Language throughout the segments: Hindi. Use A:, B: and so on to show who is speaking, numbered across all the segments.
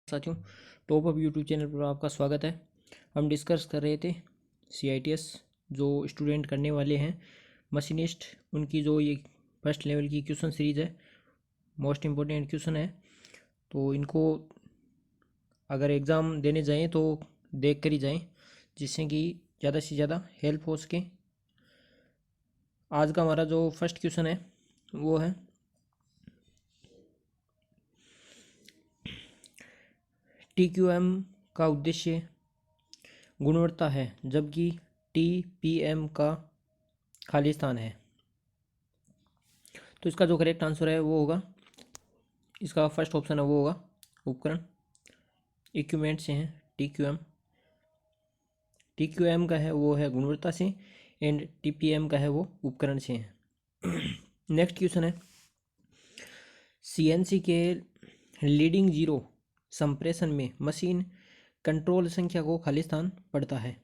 A: साथियों, टॉप अप यूट्यूब चैनल पर आपका स्वागत है। हम डिस्कस कर रहे थे CITS जो स्टूडेंट करने वाले हैं मशीनिस्ट, उनकी जो ये फर्स्ट लेवल की क्वेश्चन सीरीज़ है, मोस्ट इम्पोर्टेंट क्वेश्चन है। तो इनको अगर एग्ज़ाम देने जाएं तो देख कर ही जाएं, जिससे कि ज़्यादा से ज़्यादा हेल्प हो सके। आज का हमारा जो फर्स्ट क्वेश्चन है वो है TQM का उद्देश्य गुणवत्ता है, जबकि TPM का खालिस्तान है। तो इसका जो करेक्ट आंसर है वो होगा, इसका फर्स्ट ऑप्शन है वो होगा उपकरण। इक्विपमेंट से हैं TQM का है वो है गुणवत्ता से, एंड TPM का है वो उपकरण से है। नेक्स्ट क्वेश्चन है CNC के लीडिंग जीरो संप्रेषण में मशीन कंट्रोल संख्या को खालिस्तान पड़ता है,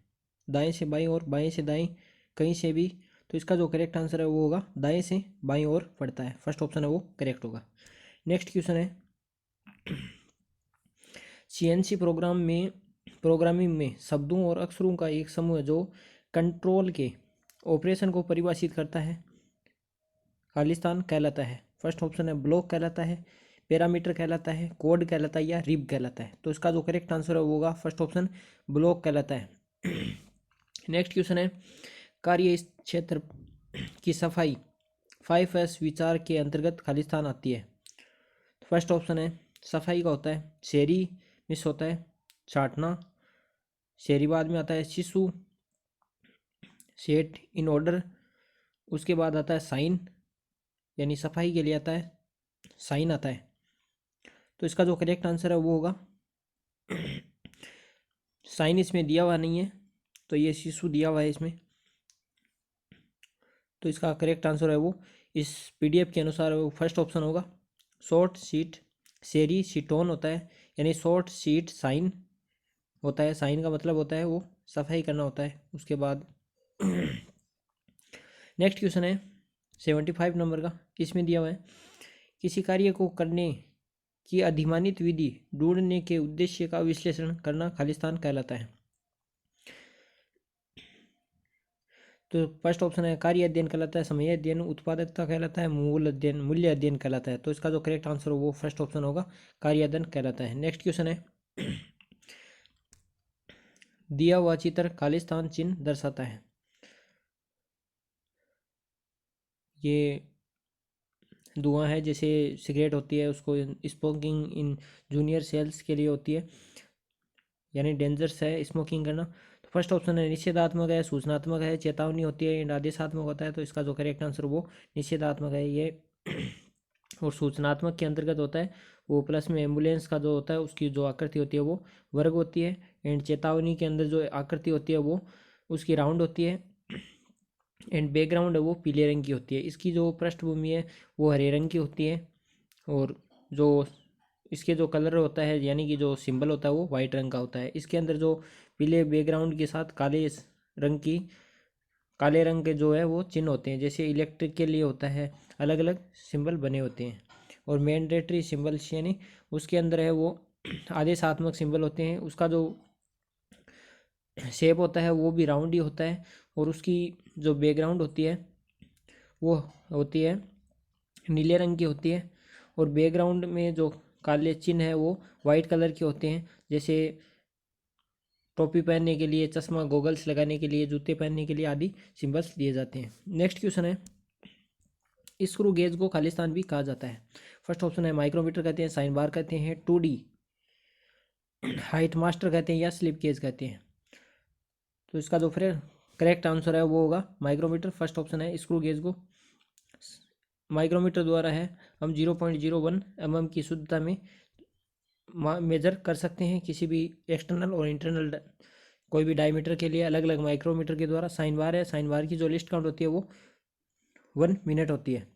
A: दाएं से बाएं और बाएं से दाएं, कहीं से भी। तो इसका जो करेक्ट आंसर है वो होगा दाएं से बाएं ओर पड़ता है, फर्स्ट ऑप्शन है वो करेक्ट होगा। नेक्स्ट क्वेश्चन है CNC प्रोग्रामिंग में शब्दों और अक्षरों का एक समूह जो कंट्रोल के ऑपरेशन को परिभाषित करता है, खालिस्तान कहलाता है। फर्स्ट ऑप्शन है ब्लॉक कहलाता है, पैरामीटर कहलाता है, कोड कहलाता है या रिब कहलाता है। तो इसका जो करेक्ट आंसर है वो होगा फर्स्ट ऑप्शन ब्लॉक कहलाता है। नेक्स्ट क्वेश्चन है कार्य क्षेत्र की सफाई 5S विचार के अंतर्गत खालिस्तान आती है। फर्स्ट ऑप्शन है सफाई का होता है शहरी मिस होता है छाटना, शहरी बाद में आता है शिशु, सेट इन ऑर्डर, उसके बाद आता है साइन, यानी सफाई के लिए आता है साइन आता है। तो इसका जो करेक्ट आंसर है वो होगा साइन, इसमें दिया हुआ नहीं है तो ये शिशु दिया हुआ है इसमें। तो इसका करेक्ट आंसर है वो इस PDF के अनुसार वो फर्स्ट ऑप्शन होगा शॉर्ट शीट शेरी शीटोन होता है, यानी शॉर्ट शीट साइन होता है। साइन का मतलब होता है वो सफाई करना होता है। उसके बाद नेक्स्ट क्वेश्चन है 75 नंबर का, इसमें दिया हुआ है किसी कार्य को करने की अधिमानित विधि ढूंढने के उद्देश्य का विश्लेषण करना खालिस्तान कहलाता है। तो फर्स्ट ऑप्शन है कार्य अध्ययन कहलाता है, समय अध्ययन, उत्पादकता कहलाता है, मूल्य अध्ययन कहलाता है। तो इसका जो करेक्ट आंसर हो वो फर्स्ट ऑप्शन होगा कार्य अध्ययन कहलाता है। नेक्स्ट क्वेश्चन है दिया हुआ चित्र खालिस्तान चिन्ह दर्शाता है। ये धुआं है, जैसे सिगरेट होती है उसको स्मोकिंग इन जूनियर सेल्स के लिए होती है, यानी डेंजरस है स्मोकिंग करना। तो फर्स्ट ऑप्शन है निषेधात्मक है, सूचनात्मक है, चेतावनी होती है, एंड आदेशात्मक होता है। तो इसका जो करेक्ट आंसर वो निषेधात्मक है ये। और सूचनात्मक के अंतर्गत होता है वो प्लस में एम्बुलेंस का जो होता है उसकी जो आकृति होती है वो वर्ग होती है, एंड चेतावनी के अंदर जो आकृति होती है वो उसकी राउंड होती है, एंड बैकग्राउंड है वो पीले रंग की होती है। इसकी जो पृष्ठभूमि है वो हरे रंग की होती है, और जो इसके जो कलर होता है यानी कि जो सिंबल होता है वो वाइट रंग का होता है। इसके अंदर जो पीले बैकग्राउंड के साथ काले रंग के जो है वो चिन्ह होते हैं, जैसे इलेक्ट्रिक के लिए होता है अलग अलग सिंबल बने होते हैं। और मैंडेटरी सिंबल्स यानी उसके अंदर है वो आदेशात्मक सिंबल होते हैं। उसका जो शेप होता है वो भी राउंड ही होता है, और उसकी जो बैकग्राउंड होती है वो होती है नीले रंग की होती है, और बैकग्राउंड में जो काले चिन्ह है वो वाइट कलर के होते हैं, जैसे टोपी पहनने के लिए, चश्मा, गोगल्स लगाने के लिए, जूते पहनने के लिए आदि सिंबल्स दिए जाते हैं। नेक्स्ट क्वेश्चन है स्क्रू गेज को खालिस्तान भी कहा जाता है। फर्स्ट ऑप्शन है माइक्रोमीटर कहते हैं, साइन बार कहते हैं, 2D हाइट मास्टर कहते हैं, या स्लिप गेज कहते हैं। तो इसका जो फिर करेक्ट आंसर है वो होगा माइक्रोमीटर, फर्स्ट ऑप्शन है। स्क्रू गेज को माइक्रोमीटर द्वारा है हम 0.01 mm की शुद्धता में मेजर कर सकते हैं किसी भी एक्सटर्नल और इंटरनल कोई भी डायमीटर के लिए अलग अलग माइक्रोमीटर के द्वारा। साइन बार है, साइन बार की जो लिस्ट काउंट होती है वो 1 मिनट होती है।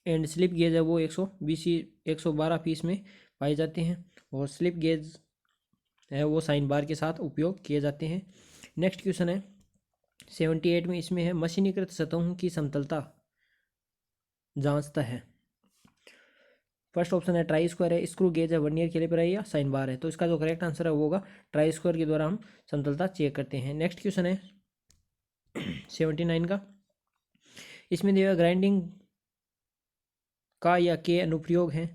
A: एंड स्लिप गेज है वो 112 पीस में पाए जाते हैं, और स्लिप गेज है वो साइन बार के साथ उपयोग किए जाते हैं। नेक्स्ट क्वेश्चन है 78 में, इसमें है मशीनीकृत सतहों की समतलता जांचता है। फर्स्ट ऑप्शन है ट्राई स्क्वायर है, स्क्रू गेज है, वर्नियर कैलिपर है या साइन बार है। तो इसका जो करेक्ट आंसर है वो होगा ट्राई स्क्वायर के द्वारा हम समतलता चेक करते हैं। नेक्स्ट क्वेश्चन है 79 का। इसमें दिया ग्राइंडिंग का या के अनुप्रयोग है।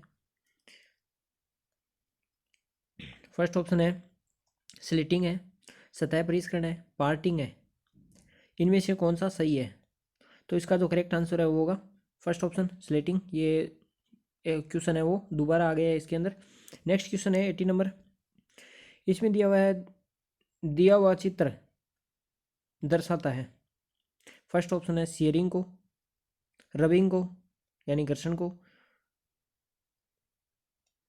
A: फर्स्ट ऑप्शन है स्लिटिंग है, सतह परिष्करण है, पार्टिंग है। इनमें से कौन सा सही है? तो इसका जो करेक्ट आंसर है वो होगा फर्स्ट ऑप्शन स्लिटिंग। ये क्वेश्चन है वो दोबारा आ गया है इसके अंदर। नेक्स्ट क्वेश्चन है 80 नंबर। इसमें दिया हुआ चित्र दर्शाता है। फर्स्ट ऑप्शन है शियरिंग को, रबिंग को यानी घर्षण को,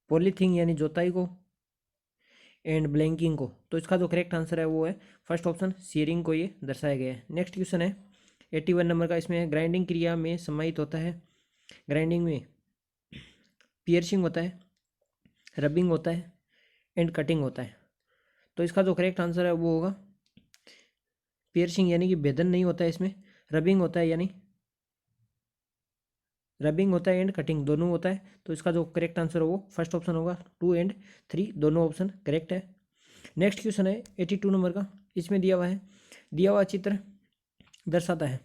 A: पॉलीथिंग यानी जोताई को, एंड ब्लैंकिंग को। तो इसका जो करेक्ट आंसर है वो है फर्स्ट ऑप्शन शियरिंग को ये दर्शाया गया है। नेक्स्ट क्वेश्चन है 81 नंबर का। इसमें ग्राइंडिंग क्रिया में समाहित होता है। ग्राइंडिंग में पियर्सिंग होता है, रबिंग होता है एंड कटिंग होता है। तो इसका जो करेक्ट आंसर है वो होगा पियर्सिंग यानी कि भेदन नहीं होता है इसमें, रबिंग होता है यानी रबिंग होता है एंड कटिंग दोनों होता है। तो इसका जो करेक्ट आंसर है वो फर्स्ट ऑप्शन होगा 2 एंड 3 दोनों ऑप्शन करेक्ट है। नेक्स्ट क्वेश्चन है 82 नंबर का। इसमें दिया हुआ चित्र दर्शाता है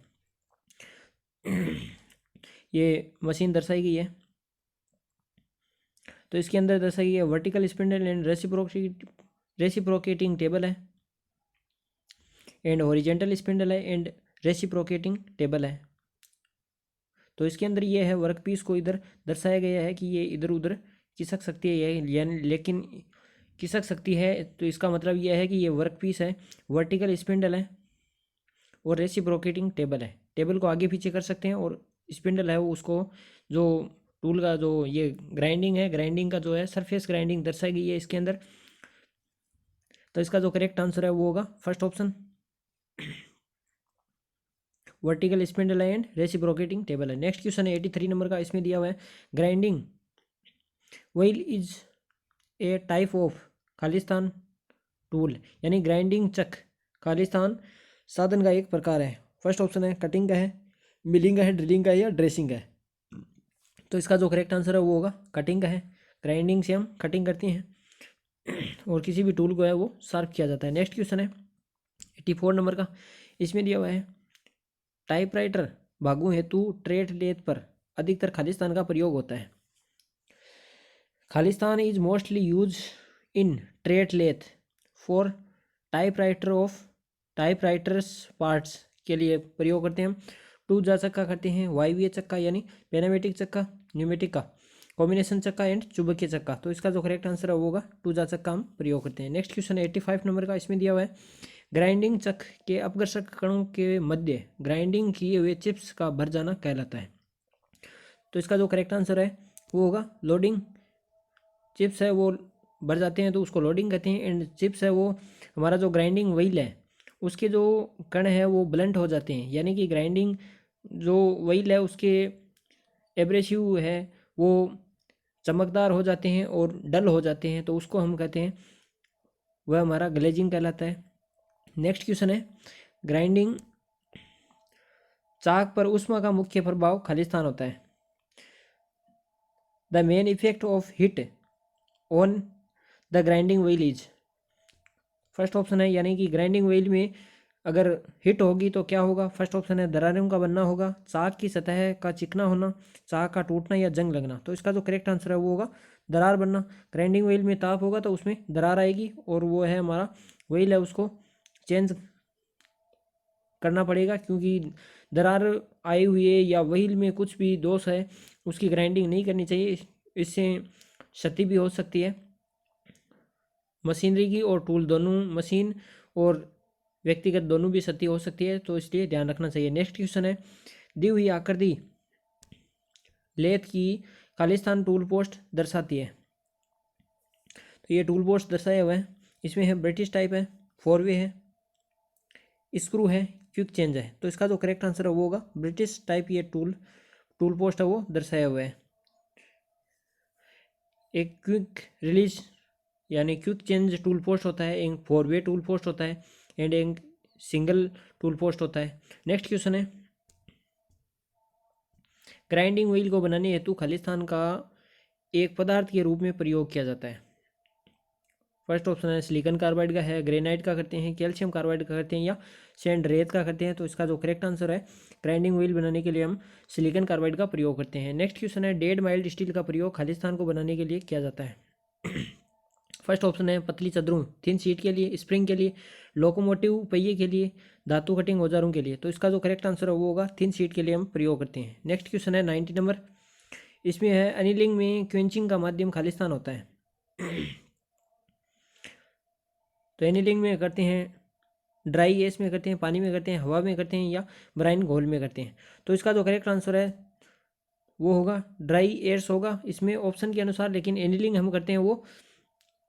A: ये मशीन दर्शाई गई है। तो इसके अंदर दर्शाई गई है vertical spindle and reciprocating table है, एंड हॉरिजेंटल स्पिंडल है एंड रेसिप्रोकेटिंग टेबल है। तो इसके अंदर ये है वर्क पीस को इधर दर्शाया गया है कि ये इधर उधर खिसक सकती है यानी लेकिन खिसक सकती है। तो इसका मतलब यह है कि ये वर्क पीस है, वर्टिकल स्पिंडल है और रेसिप्रोकेटिंग टेबल है। टेबल को आगे पीछे कर सकते हैं और स्पिंडल है वो उसको जो टूल का जो ये ग्राइंडिंग है, ग्राइंडिंग का जो है सरफेस ग्राइंडिंग दर्शाई गई है इसके अंदर। तो इसका जो करेक्ट आंसर है वो होगा फर्स्ट ऑप्शन वर्टिकल स्पिंडल है एंड रेसिप्रोकेटिंग टेबल है। नेक्स्ट क्वेश्चन है 83 नंबर का। इसमें दिया हुआ है grinding wheel is a type of Khalistan tool यानी ग्राइंडिंग चक खालिस्तान साधन का एक प्रकार है। फर्स्ट ऑप्शन है कटिंग का है, मिलिंग का है, ड्रिलिंग का है या ड्रेसिंग का है। तो इसका जो करेक्ट आंसर है वो होगा कटिंग का है। ग्राइंडिंग से हम कटिंग करते हैं और किसी भी टूल को है वो शार्प किया जाता है। नेक्स्ट क्वेश्चन है 84 नंबर का। इसमें दिया हुआ है टाइपराइटर भागों हेतु ट्रेड लेथ पर अधिकतर खालिस्तान का प्रयोग होता है। खालिस्तान is mostly used in treadle lathe for typewriters parts के लिए प्रयोग करते हैं हम। टू जा चक्का करते हैं, वायवीय चक्का यानी पेनामेटिक चक्का, न्यूमेटिक का कॉम्बिनेशन चक्का एंड चुंबकीय चक्का। तो इसका जो करेक्ट आंसर है वो होगा टू जा चक्का हम प्रयोग करते हैं। नेक्स्ट क्वेश्चन 85 नंबर का। इसमें दिया हुआ है ग्राइंडिंग चक के अपघर्षक कणों के मध्य ग्राइंडिंग किए हुए चिप्स का भर जाना कहलाता है। तो इसका जो करेक्ट आंसर है वो होगा लोडिंग। चिप्स है वो भर जाते हैं तो उसको लोडिंग कहते हैं एंड चिप्स है वो हमारा जो ग्राइंडिंग व्हील है उसके जो कण है वो ब्लंट हो जाते हैं यानी कि ग्राइंडिंग जो व्हील है उसके एब्रेसिव है वो चमकदार हो जाते हैं और डल हो जाते हैं। तो उसको हम कहते हैं वह हमारा ग्लेजिंग कहलाता है। नेक्स्ट क्वेश्चन है ग्राइंडिंग चाक पर ऊष्मा का मुख्य प्रभाव खालिस्तान होता है। The main effect of heat on the grinding wheel is. First option है यानी कि ग्राइंडिंग व्हील में अगर हिट होगी तो क्या होगा। फर्स्ट ऑप्शन है दरारों का बनना होगा, चाक की सतह का चिकना होना, चाक का टूटना या जंग लगना। तो इसका जो करेक्ट आंसर है वो होगा दरार बनना। ग्राइंडिंग व्हील में ताप होगा तो उसमें दरार आएगी और वो है हमारा व्हील है उसको चेंज करना पड़ेगा क्योंकि दरार आई हुई है या व्हील में कुछ भी दोष है उसकी ग्राइंडिंग नहीं करनी चाहिए, इससे क्षति भी हो सकती है मशीनरी की और टूल दोनों, मशीन और व्यक्तिगत दोनों भी क्षति हो सकती है। तो इसलिए ध्यान रखना चाहिए। नेक्स्ट क्वेश्चन है दी हुई आकृति लेथ की खालिस्तान टूल पोस्ट दर्शाती है। तो ये टूल पोस्ट दर्शाया हुआ है। इसमें है ब्रिटिश टाइप है, 4 वे है, स्क्रू है, क्विक चेंज है। तो इसका जो करेक्ट आंसर है वो होगा ब्रिटिश टाइप। ये टूल पोस्ट है वो दर्शाया हुआ है। एक क्विक रिलीज यानी क्विक चेंज टूल पोस्ट होता है, एक 4 वे टूल पोस्ट होता है एंड एक सिंगल टूल पोस्ट होता है। नेक्स्ट क्वेश्चन है ग्राइंडिंग व्हील को बनाने हेतु खालिस्तान का एक पदार्थ के रूप में प्रयोग किया जाता है? फर्स्ट ऑप्शन है सिलिकॉन कार्बाइड का है, ग्रेनाइट का करते हैं, कैल्शियम कार्बाइड का करते हैं, या सैंड रेत का करते हैं। तो इसका जो करेक्ट आंसर है, ग्राइंडिंग व्हील बनाने के लिए हम सिलिकॉन कार्बाइड का प्रयोग करते हैं। नेक्स्ट क्वेश्चन है डेड माइल्ड स्टील का प्रयोग खालिस्तान को बनाने के लिए किया जाता है? फर्स्ट ऑप्शन है पतली चदरों थिन शीट के लिए, स्प्रिंग के लिए, लोकोमोटिव पहिए के लिए, धातु कटिंग औजारों के लिए। तो इसका जो करेक्ट आंसर है वो होगा थिन शीट के लिए हम प्रयोग करते हैं। नेक्स्ट क्वेश्चन है 90 नंबर, इसमें है अनिलिंग में क्वेंचिंग का माध्यम खालिस्तान होता है। तो एनीलिंग में करते हैं, ड्राई गैस में करते हैं, पानी में करते हैं, हवा में करते हैं, या ब्राइन घोल में करते हैं। तो इसका जो करेक्ट आंसर है वो होगा ड्राई एयर्स होगा इसमें ऑप्शन के अनुसार। लेकिन एनीलिंग हम करते हैं वो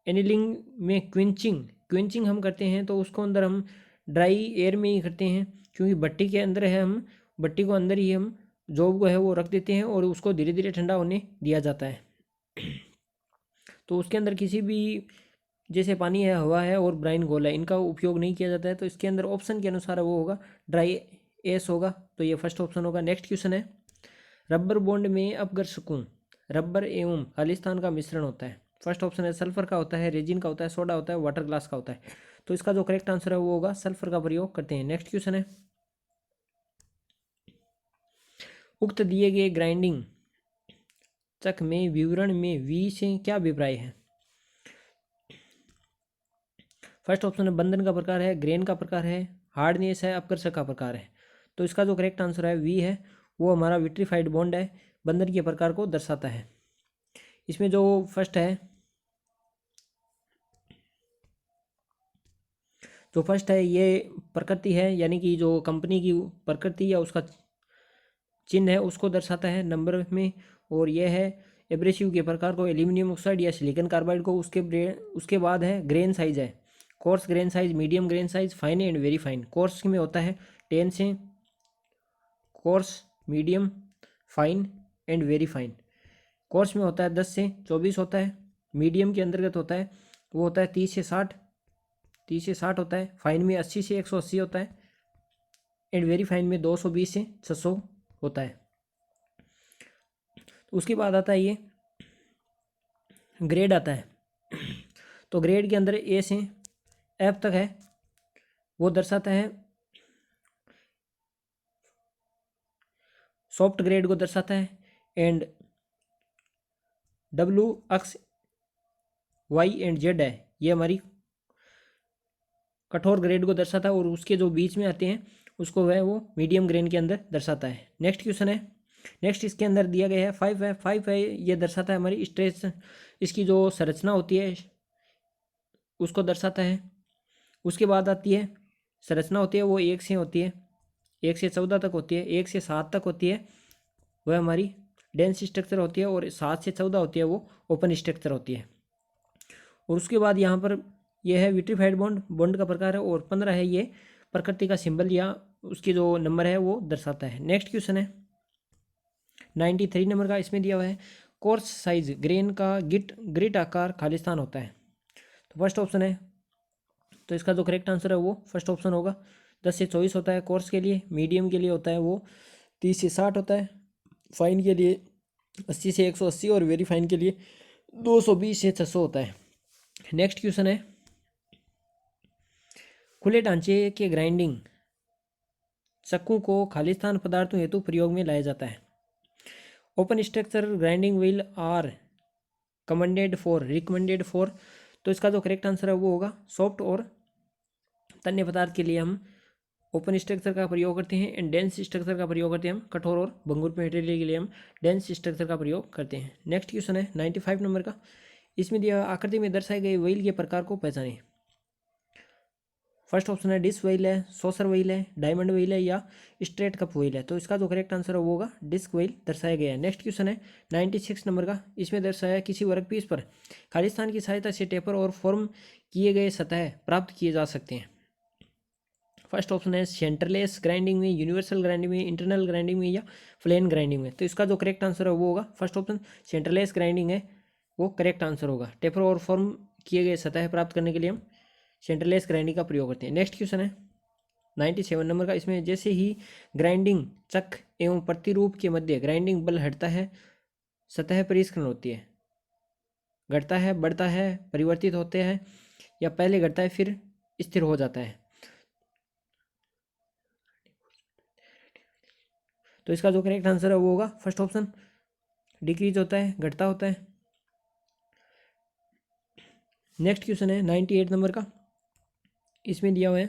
A: एनीलिंग में क्विंचिंग हम करते हैं तो उसको अंदर हम ड्राई एयर में ही करते हैं, क्योंकि भट्टी के अंदर है, हम भट्टी को अंदर ही हम जॉब को है वो रख देते हैं और उसको धीरे धीरे ठंडा होने दिया जाता है। तो उसके अंदर किसी भी जैसे पानी है, हवा है और ब्राइन घोल है, इनका उपयोग नहीं किया जाता है। तो इसके अंदर ऑप्शन के अनुसार वो होगा ड्राई एस होगा। तो ये फर्स्ट ऑप्शन होगा। नेक्स्ट क्वेश्चन है रबर बॉन्ड में अपघर्षकों रबर एवं खालिस्तान का मिश्रण होता है। फर्स्ट ऑप्शन है सल्फर का होता है, रेजिन का होता है, सोडा होता है, वाटर ग्लास का होता है। तो इसका जो करेक्ट आंसर है वो होगा सल्फर का प्रयोग करते हैं। नेक्स्ट क्वेश्चन है उक्त दिए गए ग्राइंडिंग चक में विवरण में वी से क्या अभिप्राय है? फर्स्ट ऑप्शन है बंधन का प्रकार है, ग्रेन का प्रकार है, हार्डनेस है, अपकर्षक का प्रकार है। तो इसका जो करेक्ट आंसर है वी है, वो हमारा विट्रीफाइड बॉन्ड है, बंधन के प्रकार को दर्शाता है। इसमें जो फर्स्ट है ये प्रकृति है, यानी कि जो कंपनी की प्रकृति या उसका चिन्ह है उसको दर्शाता है नंबर में। और यह है एब्रेसिव के प्रकार को, एल्यूमिनियम ऑक्साइड या सिलिकॉन कार्बाइड को। उसके बाद है ग्रेन साइज है, coarse grain size, medium grain size, fine and very fine. Course में होता है 10 से, course, medium, fine and very fine. Course में होता है 10 से 24 होता है, मीडियम के अंतर्गत होता है वो होता है 30 से 60 होता है, फाइन में 80 से 180 होता है, एंड वेरी फाइन में 220 से 600 होता है। तो उसके बाद आता है ये ग्रेड आता है। तो ग्रेड के अंदर ए से एफ तक है, वो दर्शाता है सॉफ्ट ग्रेड को दर्शाता है, and W X Y and Z है ये हमारी कठोर ग्रेड को दर्शाता है, और उसके जो बीच में आते हैं उसको वह वो मीडियम ग्रेन के अंदर दर्शाता है। नेक्स्ट क्वेश्चन है, नेक्स्ट इसके अंदर दिया गया है 5 है, ये दर्शाता है हमारी स्ट्रेस, इसकी जो संरचना होती है उसको दर्शाता है। उसके बाद आती है संरचना होती है वो 1 से होती है, 1 से 14 तक होती है, 1 से 7 तक होती है वह हमारी डेंस स्ट्रक्चर होती है, और 7 से 14 होती है वो ओपन स्ट्रक्चर होती है। और उसके बाद यहाँ पर यह है विट्रीफाइड बॉन्ड का प्रकार है, और 15 है ये प्रकृति का सिंबल या उसकी जो नंबर है वो दर्शाता है। नेक्स्ट क्वेश्चन है 93 नंबर का, इसमें दिया हुआ है कोर्स साइज ग्रेन का ग्रिट आकार खालिस्तान होता है। तो फर्स्ट ऑप्शन है, तो इसका जो करेक्ट आंसर है वो फर्स्ट ऑप्शन होगा 10 से 24 होता है कोर्स के लिए, मीडियम के लिए होता है वो 30 से 60 होता है, फाइन के लिए 80 से 180, और वेरी फाइन के लिए 220 से 600 होता है। नेक्स्ट क्वेश्चन है खुले ढांचे के ग्राइंडिंग चक्कू को खालिस्तान पदार्थों हेतु प्रयोग में लाया जाता है। Open structure grinding wheel are recommended for. तो इसका जो करेक्ट आंसर है वो होगा सॉफ्ट और तन्य पदार्थ के लिए हम ओपन स्ट्रक्चर का प्रयोग करते हैं, एंड डेंस स्ट्रक्चर का प्रयोग करते हैं हम कठोर और भंगुर मटेरियल के लिए हम डेंस स्ट्रक्चर का प्रयोग करते हैं। नेक्स्ट क्वेश्चन है 95 नंबर का, इसमें दिया आकृति में दर्शाए गए व्हील के प्रकार को पहचानें। फर्स्ट ऑप्शन है डिस्क व्हील है, सॉसर व्हील है, डायमंड व्हील है, या स्ट्रेट कप व्हील है। तो इसका जो करेक्ट आंसर है वो होगा डिस्क व्हील दर्शाया गया है। नेक्स्ट क्वेश्चन है 96 नंबर का, इसमें दर्शाया किसी वर्कपीस पर खालिस्तान की सहायता से टेपर और फॉर्म किए गए सतह प्राप्त किए जा सकते हैं। फर्स्ट ऑप्शन है सेंटरलेस ग्राइंडिंग में, यूनिवर्सल ग्राइंडिंग में, इंटरनल ग्राइंडिंग में, या प्लेन ग्राइंडिंग में। तो इसका जो करेक्ट आंसर है वो होगा फर्स्ट ऑप्शन सेंटरलेस ग्राइंडिंग है वो करेक्ट आंसर होगा। टेपर और फॉर्म किए गए सतह प्राप्त करने के लिए हम सेंटरलेस ग्राइंडिंग का प्रयोग करते हैं। नेक्स्ट क्वेश्चन है 97 नंबर का, इसमें जैसे ही ग्राइंडिंग चक एवं प्रतिरूप के मध्य ग्राइंडिंग बल हटता है सतह परिष्करण होती है। घटता है, बढ़ता है, परिवर्तित होते हैं, या पहले घटता है फिर स्थिर हो जाता है। तो इसका जो करेक्ट आंसर है वो होगा फर्स्ट ऑप्शन, डिक्रीज होता है, घटता होता है। नेक्स्ट क्वेश्चन है 98 नंबर का। इसमें दिया हुआ है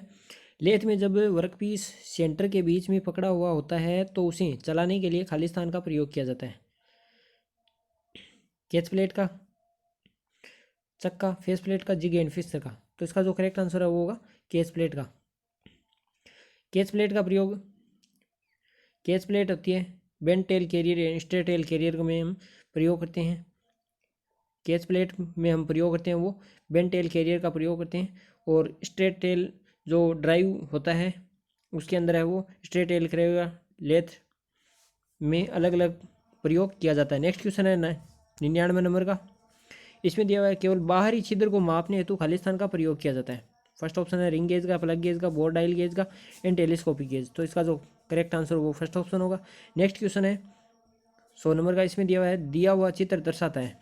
A: लेथ में जब वर्कपीस सेंटर के बीच में पकड़ा हुआ होता है तो उसे चलाने के लिए खाली स्थान का प्रयोग किया जाता है। कैच प्लेट का, चक्का, फेस प्लेट का, जिग एंड फिक्सर का। तो इसका जो करेक्ट आंसर है वो होगा कैच प्लेट का। कैच प्लेट का प्रयोग, कैच प्लेट होती है bent tail carrier, straight tail carrier में हम प्रयोग करते हैं। कैच प्लेट में हम प्रयोग करते हैं वो बेंड टेल कैरियर का प्रयोग करते हैं, और स्ट्रेट टेल जो ड्राइव होता है उसके अंदर है वो स्ट्रेट टेल कैरियर लेथ में अलग अलग प्रयोग किया जाता है। नेक्स्ट क्वेश्चन है 99 नंबर का। इसमें दिया हुआ है केवल बाहरी छिद्र को मापने हेतु खाली स्थान का प्रयोग किया जाता है। फर्स्ट ऑप्शन है रिंग गेज का, प्लग गेज का, बोर डायल गेज का एंड टेलीस्कोपिक गेज। तो इसका जो करेक्ट आंसर वो फर्स्ट ऑप्शन होगा। नेक्स्ट क्वेश्चन है 100 नंबर का। इसमें दिया हुआ है दिया हुआ चित्र दर्शाता है।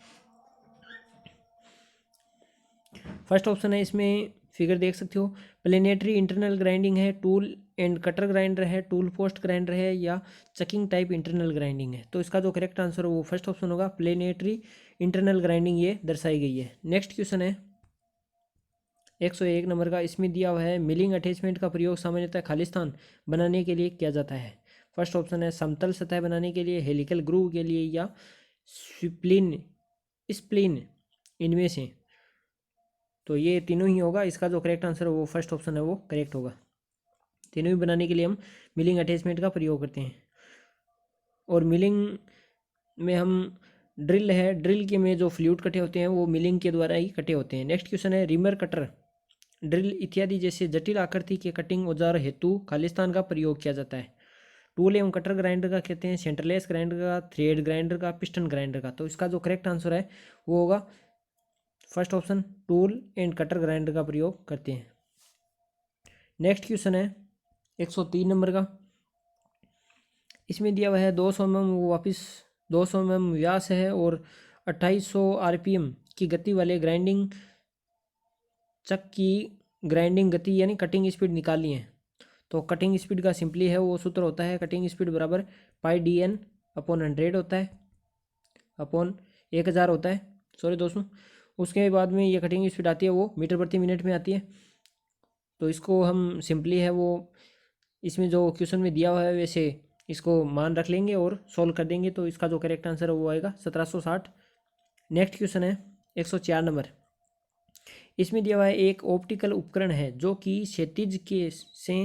A: फर्स्ट ऑप्शन है, इसमें फिगर देख सकते हो, प्लेनेटरी इंटरनल ग्राइंडिंग है, टूल एंड कटर ग्राइंडर है, टूल पोस्ट ग्राइंडर है, या चकिंग टाइप इंटरनल ग्राइंडिंग है। तो इसका जो करेक्ट आंसर है वो फर्स्ट ऑप्शन होगा, प्लेनेटरी इंटरनल ग्राइंडिंग ये दर्शाई गई है। नेक्स्ट क्वेश्चन है 101 नंबर का। इसमें दिया हुआ है मिलिंग अटैचमेंट का प्रयोग सामान्यतः खालिस्तान बनाने के लिए किया जाता है। फर्स्ट ऑप्शन है समतल सतह बनाने के लिए, हेलिकल ग्रूव के लिए, या स्प्लिन स्प्लिन इनमें से। तो ये तीनों ही होगा। इसका जो करेक्ट आंसर है वो फर्स्ट ऑप्शन है वो करेक्ट होगा। तीनों ही बनाने के लिए हम मिलिंग अटैचमेंट का प्रयोग करते हैं। और मिलिंग में हम ड्रिल है, ड्रिल के में जो फ्लूइड कटे होते हैं वो मिलिंग के द्वारा ही कटे होते हैं। नेक्स्ट क्वेश्चन है रिमर, कटर, ड्रिल इत्यादि जैसे जटिल आकृति के कटिंग औजार हेतु खालिस्तान का प्रयोग किया जाता है। टूल एवं कटर ग्राइंडर का कहते हैं, सेंटरलेस ग्राइंडर का, थ्रेड ग्राइंडर का, पिस्टन ग्राइंडर का। तो इसका जो करेक्ट आंसर है वो होगा first option, tool end cutter grinder का प्रयोग करते हैं। नेक्स्ट क्वेश्चन है 103 नंबर का। इसमें दिया हुआ है 200 mm वापिस 200 mm व्यास है और 2800 RPM की गति वाले ग्राइंडिंग चक की ग्राइंडिंग गति यानी कटिंग स्पीड निकाली है। तो कटिंग स्पीड का सिंपली है वो सूत्र होता है, कटिंग स्पीड बराबर πdn/100 होता है, अपॉन 1000 होता है, सॉरी दोस्तों। उसके बाद में ये कटिंग स्पीड आती है वो मीटर प्रति मिनट में आती है। तो इसको हम सिंपली है वो इसमें जो क्वेश्चन में दिया हुआ है वैसे इसको मान रख लेंगे और सॉल्व कर देंगे। तो इसका जो करेक्ट आंसर है वो आएगा 1760। नेक्स्ट क्वेश्चन है 104 नंबर। इसमें दिया हुआ है एक ऑप्टिकल उपकरण है जो कि क्षैतिज के से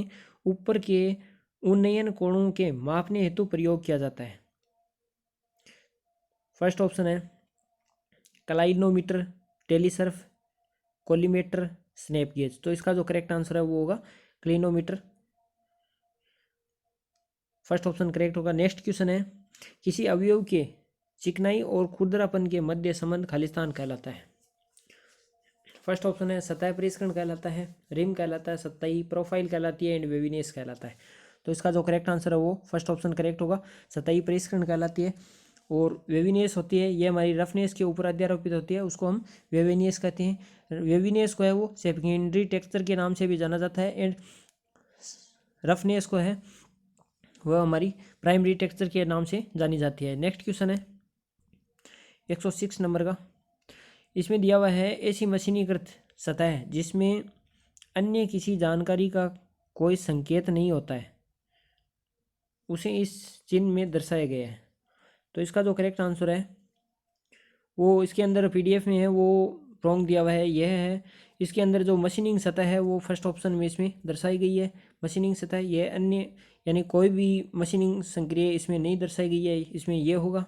A: ऊपर के उन्नयन कोणों के मापने हेतु प्रयोग किया जाता है। फर्स्ट ऑप्शन है क्लाइनोमीटर, टेलीसर्फ, कोलीमेटर, स्नैप गेज। तो इसका जो करेक्ट आंसर है वो होगा क्लिनोमीटर, फर्स्ट ऑप्शन करेक्ट होगा। नेक्स्ट क्वेश्चन है किसी अवयव के चिकनाई और खुरदरापन के मध्य संबंध खालिस्तान कहलाता है। फर्स्ट ऑप्शन है सतह परिष्करण कहलाता है, रिम कहलाता है, सतही प्रोफाइल कहलाती है, एंड वेविनेस कहलाता है। तो इसका जो करेक्ट आंसर है वो फर्स्ट ऑप्शन करेक्ट होगा, सतही परिष्करण कहलाती है। और वेविनेस होती है ये हमारी रफनेस के ऊपर अध्यारोपित होती है, उसको हम वेविनेस कहते हैं। वेविनेस को है वो सेकेंडरी टेक्सचर के नाम से भी जाना जाता है, एंड रफनेस को है वह हमारी प्राइमरी टेक्सचर के नाम से जानी जाती है। नेक्स्ट क्वेश्चन है 106 नंबर का। इसमें दिया हुआ है ऐसी मशीनीकृत सतह जिसमें अन्य किसी जानकारी का कोई संकेत नहीं होता है उसे इस चिन्ह में दर्शाया गया है। तो इसका जो करेक्ट आंसर है वो इसके अंदर PDF में है वो रॉन्ग दिया हुआ है, यह है इसके अंदर जो मशीनिंग सतह है वो फर्स्ट ऑप्शन में इसमें दर्शाई गई है। मशीनिंग सतह यह अन्य यानी कोई भी मशीनिंग संक्रिया इसमें नहीं दर्शाई गई है, इसमें यह होगा।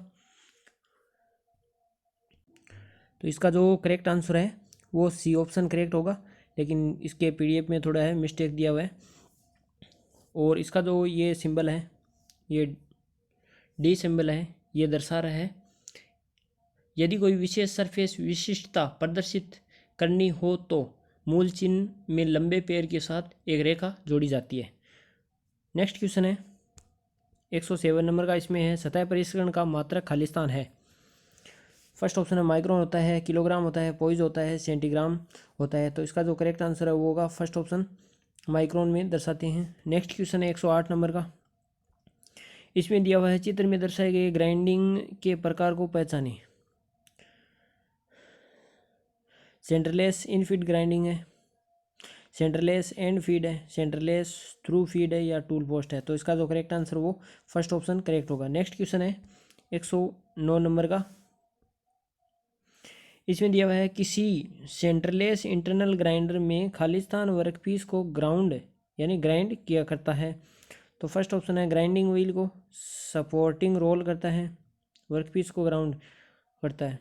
A: तो इसका जो करेक्ट आंसर है वो सी ऑप्शन करेक्ट होगा, लेकिन इसके PDF में थोड़ा है मिस्टेक दिया हुआ है। और इसका जो ये सिंबल है ये D सिंबल है, ये दर्शा रहा है यदि कोई विशेष सरफेस विशिष्टता प्रदर्शित करनी हो तो मूल चिन्ह में लंबे पैर के साथ एक रेखा जोड़ी जाती है। नेक्स्ट क्वेश्चन है 107 नंबर का। इसमें है सतह परिष्करण का मात्रक खालिस्तान है। फर्स्ट ऑप्शन है माइक्रोन होता है, किलोग्राम होता है, पॉइज होता है, सेंटीग्राम होता है। तो इसका जो करेक्ट आंसर है वो होगा फर्स्ट ऑप्शन, माइक्रोन में दर्शाते हैं। नेक्स्ट क्वेश्चन है 108 नंबर का। इसमें दिया हुआ है चित्र में दर्शाए गए ग्राइंडिंग के प्रकार को पहचानें। सेंटरलेस इन फीड ग्राइंडिंग है, सेंटरलेस एंड फीड है, सेंटरलेस थ्रू फीड है, या टूल पोस्ट है। तो इसका जो करेक्ट आंसर वो फर्स्ट ऑप्शन करेक्ट होगा। नेक्स्ट क्वेश्चन है 109 नंबर का। इसमें दिया हुआ है किसी सेंटरलेस इंटरनल ग्राइंडर में खालिस्तान वर्कपीस को ग्राउंड यानी ग्राइंड किया करता है। तो फर्स्ट ऑप्शन है ग्राइंडिंग व्हील को सपोर्टिंग रोल करता है, वर्कपीस को ग्राउंड करता है,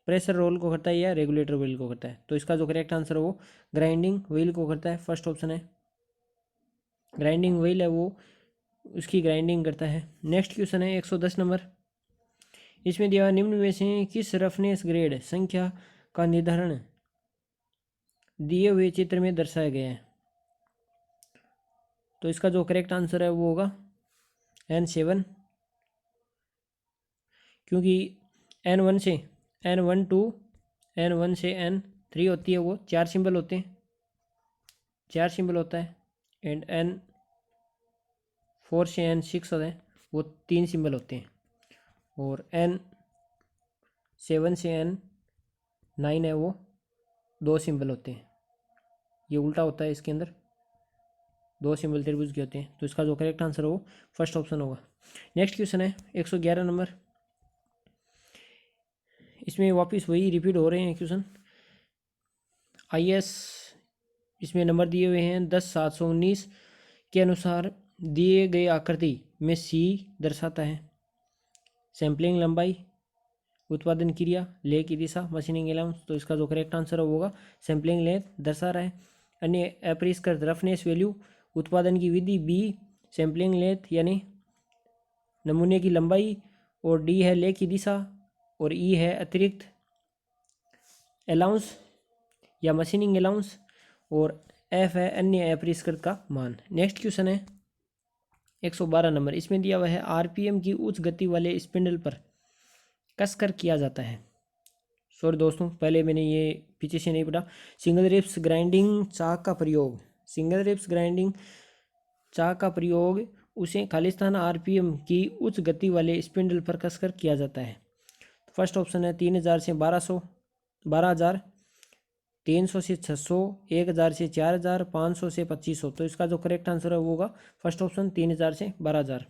A: प्रेशर रोल को करता है, या रेगुलेटर व्हील को करता है। तो इसका जो करेक्ट आंसर है वो ग्राइंडिंग व्हील को करता है, फर्स्ट ऑप्शन है। ग्राइंडिंग व्हील है वो उसकी ग्राइंडिंग करता है। नेक्स्ट क्वेश्चन है 110 नंबर। इसमें दिया हुआ निम्न में से किस रफनेस ग्रेड संख्या का निर्धारण दिए हुए चित्र में दर्शाया गया है। तो इसका जो करेक्ट आंसर है वो होगा N7, क्योंकि N1 से N1 टू N1 से N3 होती है वो 4 सिंबल होते हैं, 4 सिंबल होता है। एंड N4 से N6 होता है वो 3 सिंबल होते हैं। और N7 से N9 है वो 2 सिंबल होते हैं। ये उल्टा होता है, इसके अंदर 2 सिंबल त्रिभुज के होते हैं। तो इसका जो करेक्ट आंसर है वो फर्स्ट ऑप्शन होगा। नेक्स्ट क्वेश्चन है 111 नंबर। इसमें वापस वही रिपीट हो रहे हैं क्वेश्चन। IS इसमें नंबर दिए हुए हैं 10,719 के अनुसार दिए गए आकृति में C दर्शाता है सैम्पलिंग लंबाई, उत्पादन क्रिया, ले की दिशा, मशीनिंग अलाउंस। तो इसका जो करेक्ट आंसर होगा सैम्पलिंग लेंथ दर्शा रहा है। अन्य अपरिष्कृत रफनेस वैल्यू, उत्पादन की विधि B, सैम्पलिंग लेंथ यानी नमूने की लंबाई, और D है ले की दिशा, और E है अतिरिक्त अलाउंस या मशीनिंग अलाउंस, और F है अन्य अपरिष्कृत का मान। नेक्स्ट क्वेश्चन है 112 नंबर। इसमें दिया हुआ है RPM की उच्च गति वाले स्पिंडल पर कसकर किया जाता है। सॉरी दोस्तों, पहले मैंने ये पीछे से नहीं पढ़ा। सिंगल रिप्स ग्राइंडिंग चाक का प्रयोग, सिंगल रिप्स ग्राइंडिंग चाक का प्रयोग उसे खालिस्तान RPM की उच्च गति वाले स्पिंडल पर कसकर किया जाता है। फर्स्ट ऑप्शन है 3000 से 1200, 12,000, 300 से 600, 1000 से 4000, 500 से 2500। तो इसका जो करेक्ट आंसर है वो होगा फर्स्ट ऑप्शन 3000 से 12,000।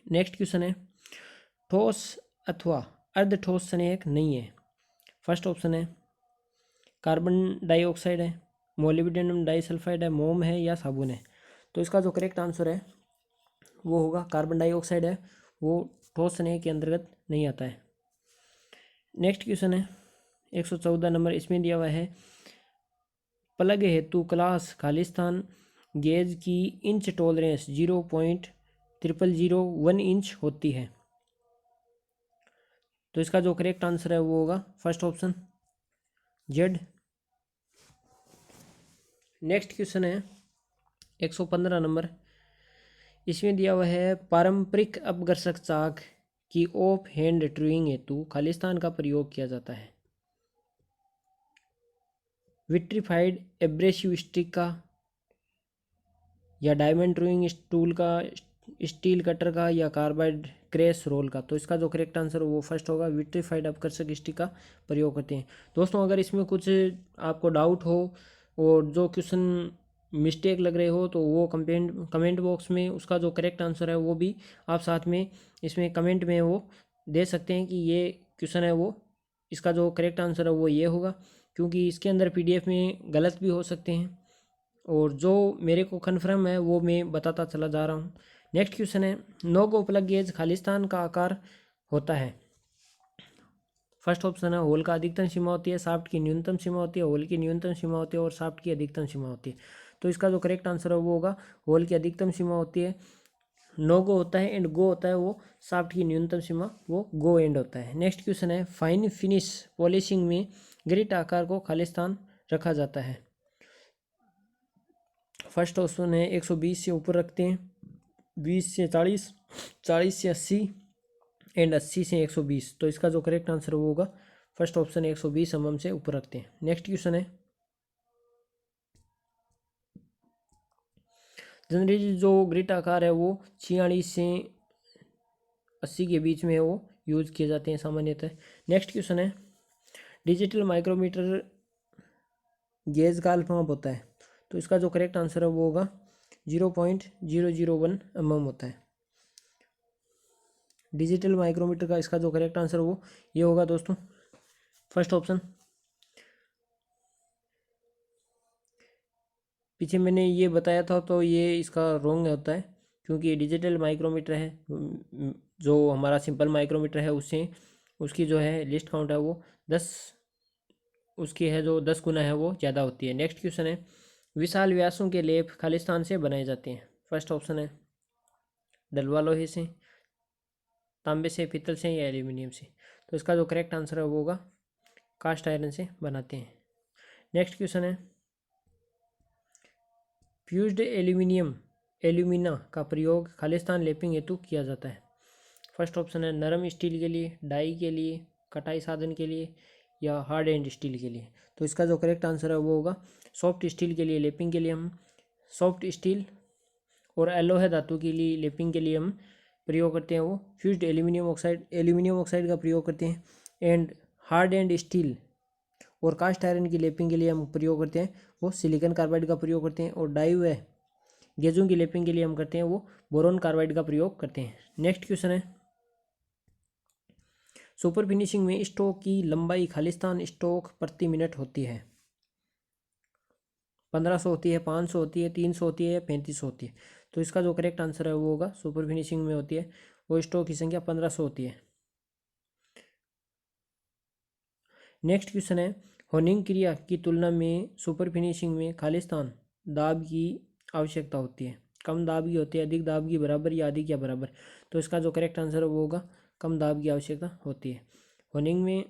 A: नेक्स्ट क्वेश्चन है ठोस अथवा अर्ध ठोस संयोग नहीं है। फर्स्ट ऑप्शन है कार्बन डाइऑक्साइड है, मोलिब्डेनम डाइसल्फाइड है, मोम है, या साबुन है। तो इसका जो करेक्ट आंसर है वो होगा कार्बन डाइऑक्साइड है, वो ठोस संयोग के अंतर्गत नहीं आता है। नेक्स्ट क्वेश्चन है 114 नंबर। इसमें दिया हुआ है प्लग हेतु क्लास खालिस्तान गेज की इंच टॉलरेंस 0.0001 इंच होती है। तो इसका जो करेक्ट आंसर है वो होगा first option Z। Next question है 115 नंबर। इसमें दिया हुआ है पारंपरिक अपघर्षक चाक की ऑफ हैंड ट्रूइंग हेतु खालिस्तान का प्रयोग किया जाता है। विट्रीफाइड एब्रेसिव स्टिक का, या डायमंड ट्रूइंग टूल का, स्टील कटर का, या कार्बाइड क्रैश रोल का। तो इसका जो करेक्ट आंसर वो फर्स्ट होगा, विट्रीफाइड अपघर्षक स्टिक का प्रयोग करते हैं। दोस्तों अगर इसमें कुछ आपको डाउट हो और जो क्वेश्चन मिस्टेक लग रहे हो तो वो कमेंट बॉक्स में उसका जो करेक्ट आंसर है वो भी आप साथ में इसमें कमेंट में वो दे सकते हैं कि ये क्वेश्चन है वो इसका जो करेक्ट आंसर है वो ये होगा, क्योंकि इसके अंदर PDF में गलत भी हो सकते हैं, और जो मेरे को कन्फर्म है वो मैं बताता चला जा रहा हूँ। नेक्स्ट क्वेश्चन है no go plug gauge Khalistan का आकार होता है। फर्स्ट ऑप्शन है होल का अधिकतम सीमा होती है, शाफ्ट की न्यूनतम सीमा होती है, होल की न्यूनतम सीमा होती है, और शाफ्ट की अधिकतम सीमा होती है। तो इसका जो करेक्ट आंसर है वो होगा होल की अधिकतम सीमा होती है, नो गो होता है, एंड गो होता है वो शाफ्ट की न्यूनतम सीमा, वो गो एंड होता है। नेक्स्ट क्वेश्चन है फाइन फिनिश पॉलिशिंग में ग्रिट आकार को खालिस्तान रखा जाता है। फर्स्ट ऑप्शन है 120 से ऊपर रखते हैं, 20 से 40, 40 से 80, एंड 80 से 120। तो इसका जो करेक्ट आंसर वो होगा फर्स्ट ऑप्शन 120 mm से ऊपर रखते हैं। नेक्स्ट क्वेश्चन है, जनरली जो ग्रिड आकार है वो 46 से 80 के बीच में है, वो यूज किए जाते हैं सामान्यतः। नेक्स्ट क्वेश्चन है, डिजिटल माइक्रोमीटर गेज का अल्पा माप होता है, तो इसका जो करेक्ट आंसर है वो होगा 0.001 mm होता है। डिजिटल माइक्रोमीटर का इसका जो करेक्ट आंसर वो ये होगा दोस्तों फर्स्ट ऑप्शन। पीछे मैंने ये बताया था तो ये इसका रॉन्ग होता है, क्योंकि डिजिटल माइक्रोमीटर है, जो हमारा सिंपल माइक्रोमीटर है उससे उसकी जो है लिस्ट काउंट है वो 10, उसकी है जो 10 गुना है वो ज़्यादा होती है। नेक्स्ट क्वेश्चन है, विशाल व्यासों के लेप खालिस्तान से बनाए जाते हैं। फर्स्ट ऑप्शन है डलवा लोहे से, तांबे से, पीतल से या एल्यूमिनियम से। तो इसका जो करेक्ट आंसर है वो होगा कास्ट आयरन से बनाते हैं। नेक्स्ट क्वेश्चन है, फ्यूज्ड एल्यूमिना का प्रयोग खालिस्तान लेपिंग हेतु किया जाता है। फर्स्ट ऑप्शन है नरम स्टील के लिए, डाई के लिए, कटाई साधन के लिए या हार्ड एंड स्टील के लिए। तो इसका जो करेक्ट आंसर है वो होगा सॉफ्ट स्टील के लिए। लेपिंग के लिए हम सॉफ्ट स्टील और एलोहे धातु के लिए लेपिंग के लिए हम प्रयोग करते हैं वो फ्यूज्ड एल्यूमिनियम ऑक्साइड का प्रयोग करते हैं। एंड हार्ड एंड स्टील और कास्ट आयरन की लेपिंग के लिए हम प्रयोग करते हैं वो सिलिकॉन कार्बाइड का प्रयोग करते हैं। और डाई व गेजों की लेपिंग के लिए हम करते हैं वो बोरोन कार्बाइड का प्रयोग करते हैं। नेक्स्ट क्वेश्चन है, सुपर फिनिशिंग में स्ट्रोक की लंबाई खालिस्तान स्ट्रोक प्रति मिनट होती है। 1500 होती है, 500 होती है, 300 होती है या 3500 होती है। तो इसका जो करेक्ट आंसर है वो होगा सुपर फिनिशिंग में होती है वो स्ट्रोक की संख्या 1500 होती है। नेक्स्ट क्वेश्चन है, होनिंग क्रिया की तुलना में सुपर फिनिशिंग में खालिस्तान दाब की आवश्यकता होती है। कम दाब की होती है, अधिक दाब की, बराबर या अधिक या बराबर। तो इसका जो करेक्ट आंसर है वो होगा कम दाब की आवश्यकता होती है। होनिंग में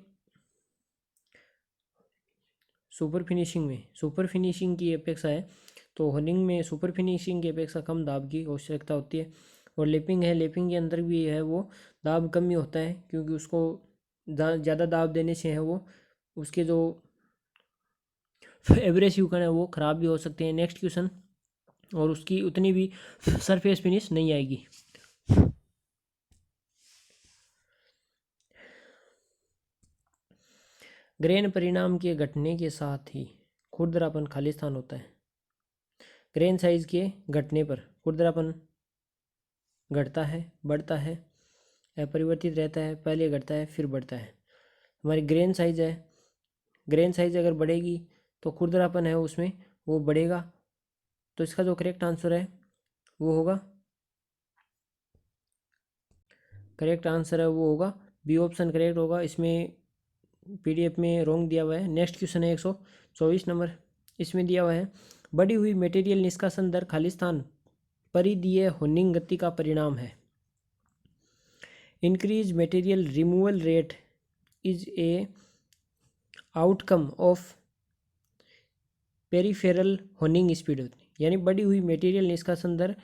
A: सुपर फिनिशिंग की अपेक्षा है, तो होनिंग में सुपर फिनिशिंग की अपेक्षा कम दाब की आवश्यकता होती है। और लेपिंग है, लेपिंग के अंदर भी है वो दाब कम ही होता है, क्योंकि उसको ज़्यादा दाब देने से है वो उसके जो एब्रेसिव कण है वो ख़राब भी हो सकते हैं। नेक्स्ट क्वेश्चन, और उसकी उतनी भी सरफेस फिनिश नहीं आएगी। ग्रेन परिणाम के घटने के साथ ही खुरदरापन खालिस्तान होता है। ग्रेन साइज के घटने पर खुरदरापन घटता है, बढ़ता है, अपरिवर्तित रहता है, पहले घटता है फिर बढ़ता है। हमारी ग्रेन साइज है, ग्रेन साइज अगर बढ़ेगी तो खुरदरापन है उसमें वो बढ़ेगा। तो इसका जो करेक्ट आंसर है वो होगा बी ऑप्शन करेक्ट होगा। इसमें पीडीएफ में रॉन्ग दिया हुआ है। नेक्स्ट क्वेश्चन है 124 नंबर, इसमें दिया हुआ है बढ़ी हुई मटेरियल निष्कासन दर खालिस्तान परिधीय होनिंग गति का परिणाम है। Increase material removal rate is a outcome of peripheral honing speed होती है, यानी बढ़ी हुई मटेरियल निष्कासन दर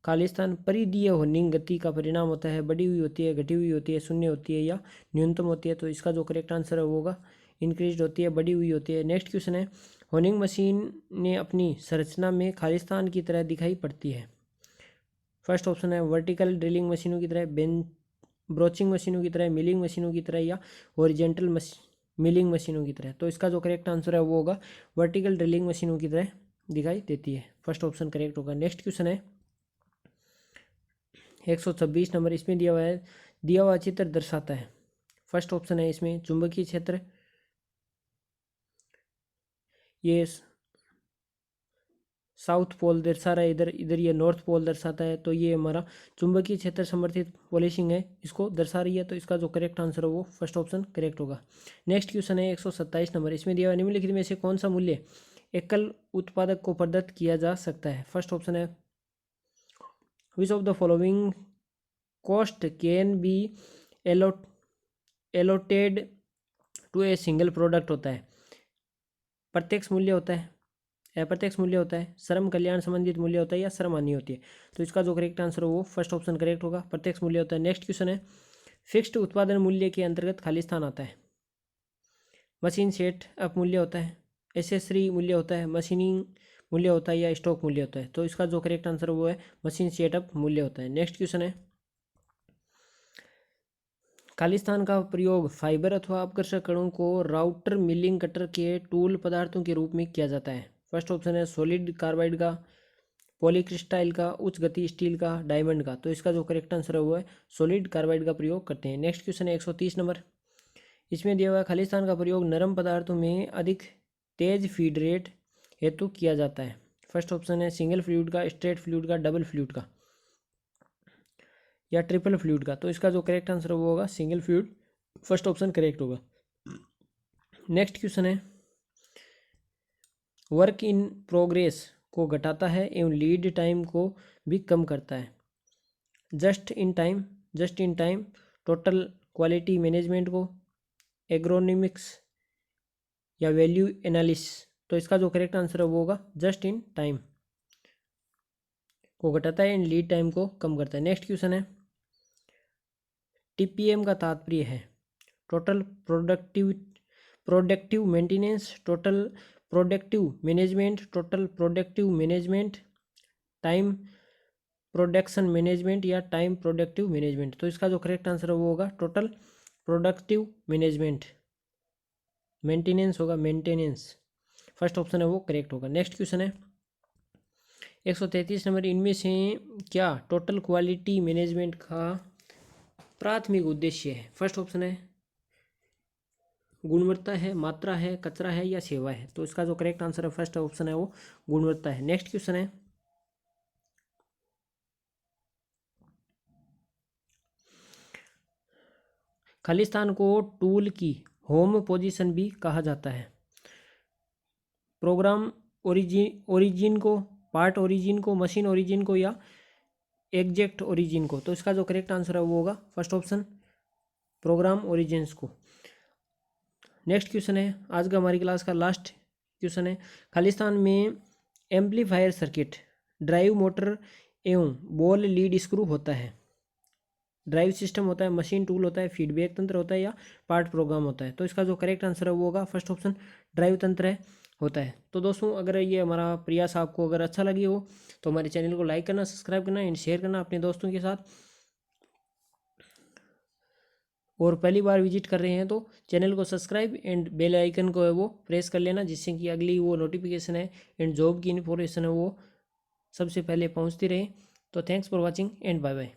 A: खालिस्तान परिधीय होनिंग गति का परिणाम होता है। बढ़ी हुई होती है, घटी हुई होती है, शून्य होती है या न्यूनतम होती है। तो इसका जो करेक्ट आंसर है वो होगा इंक्रीज होती है, बढ़ी हुई होती है। नेक्स्ट क्वेश्चन है, होनिंग मशीन ने अपनी संरचना में खालिस्तान की तरह दिखाई पड़ती है। फर्स्ट ऑप्शन है वर्टिकल ड्रिलिंग मशीनों की तरह, ब्रोचिंग मशीनों की तरह, मिलिंग मशीनों की तरह या हॉरिजॉन्टल मिलिंग मशीनों की तरह। तो इसका जो करेक्ट आंसर है वो होगा वर्टिकल ड्रिलिंग मशीनों की तरह दिखाई देती है। फर्स्ट ऑप्शन करेक्ट होगा। नेक्स्ट क्वेश्चन है 126 नंबर, इसमें दिया हुआ चित्र दर्शाता है। फर्स्ट ऑप्शन है इसमें चुंबकीय क्षेत्र, ये साउथ पोल दर्शा रहा है, इधर ये नॉर्थ पोल दर्शाता है। तो ये हमारा चुंबकीय क्षेत्र समर्थित पॉलिशिंग है, इसको दर्शा रही है। तो इसका जो करेक्ट आंसर है वो फर्स्ट ऑप्शन करेक्ट होगा। नेक्स्ट क्वेश्चन है 127 नंबर, इसमें दिया हुआ निम्नलिखित में से कौन सा मूल्य एकल उत्पादक को प्रदत्त किया जा सकता है। फर्स्ट ऑप्शन है which of the following cost can be allotted to a single product होता है। प्रत्यक्ष मूल्य होता है, अप्रत्यक्ष मूल्य होता है, श्रम कल्याण संबंधित मूल्य होता है या श्रम हानि होती है। तो इसका जो करेक्ट आंसर हो वो फर्स्ट ऑप्शन करेक्ट होगा, प्रत्यक्ष मूल्य होता है। नेक्स्ट क्वेश्चन है फिक्स्ड उत्पादन मूल्य के अंतर्गत खाली स्थान आता है। मशीन सेट अप मूल्य होता है, एसेसरी मूल्य होता है, मशीनिंग मूल्य होता है या स्टॉक मूल्य होता है। तो इसका जो करेक्ट आंसर वो है मशीन सेटअप मूल्य होता है। नेक्स्ट क्वेश्चन है, खालिस्तान का प्रयोग फाइबर अथवा अपघर्षक कणों को राउटर, मिलिंग, कटर के टूल पदार्थों के रूप में किया जाता है। फर्स्ट ऑप्शन है सॉलिड कार्बाइड का, पॉलीक्रिस्टाइल का, उच्च गति स्टील का, डायमंड का। तो इसका जो करेक्ट आंसर है वो है सॉलिड कार्बाइड का प्रयोग करते हैं। नेक्स्ट क्वेश्चन है 130 नंबर, इसमें दिया हुआ खालिस्तान का प्रयोग नरम पदार्थों में अधिक तेज फीड रेट हेतु किया जाता है। फर्स्ट ऑप्शन है सिंगल फ्लूइड का, स्ट्रेट फ्लूइड का, डबल फ्लूइड का या ट्रिपल फ्लूइड का। तो इसका जो करेक्ट आंसर वो होगा single fluid, first option correct होगा। नेक्स्ट क्वेश्चन है, वर्क इन प्रोग्रेस को घटाता है एवं लीड टाइम को भी कम करता है। Just in time, total quality management को, एग्रोनॉमिक्स या वैल्यू एनालिसिस। तो इसका जो करेक्ट आंसर है वो होगा जस्ट इन टाइम को घटाता है एंड लीड टाइम को कम करता है। नेक्स्ट क्वेश्चन है, टीपीएम का तात्पर्य है total productive maintenance, total productive management, time production management या टाइम प्रोडक्टिव मैनेजमेंट। तो इसका जो करेक्ट आंसर है वो होगा टोटल प्रोडक्टिव मैनेजमेंट, मेंटेनेंस होगा मेंटेनेंस, फर्स्ट ऑप्शन है वो करेक्ट होगा। नेक्स्ट क्वेश्चन है 133 नंबर, इनमें से क्या टोटल क्वालिटी मैनेजमेंट का प्राथमिक उद्देश्य है। फर्स्ट ऑप्शन है गुणवत्ता है, मात्रा है, कचरा है या सेवा है। तो इसका जो करेक्ट आंसर है फर्स्ट ऑप्शन है वो गुणवत्ता है। नेक्स्ट क्वेश्चन है, खालिस्तान को टूल की होम पोजीशन भी कहा जाता है। प्रोग्राम ओरिजिन को, पार्ट ओरिजिन को, मशीन ओरिजिन को या एग्जैक्ट ओरिजिन को। तो इसका जो करेक्ट आंसर है वो होगा फर्स्ट ऑप्शन प्रोग्राम ओरिजिन्स को। नेक्स्ट क्वेश्चन है आज का हमारी क्लास का लास्ट क्वेश्चन है, खालिस्तान में एम्पलीफायर सर्किट, ड्राइव मोटर एवं बॉल लीड स्क्रू होता है, ड्राइव सिस्टम होता है, मशीन टूल होता है, फीडबैक तंत्र होता है या पार्ट प्रोग्राम होता है। तो इसका जो करेक्ट आंसर है वो होगा फर्स्ट ऑप्शन ड्राइव तंत्र है होता है। तो दोस्तों अगर ये हमारा प्रयास आपको अगर अच्छा लगी हो तो हमारे चैनल को लाइक करना, सब्सक्राइब करना एंड शेयर करना अपने दोस्तों के साथ, और पहली बार विजिट कर रहे हैं तो चैनल को सब्सक्राइब एंड बेल आइकन को है वो प्रेस कर लेना, जिससे कि अगली वो नोटिफिकेशन है एंड जॉब की इन्फॉर्मेशन है वो सबसे पहले पहुंचती रहे। तो thanks for watching and bye bye.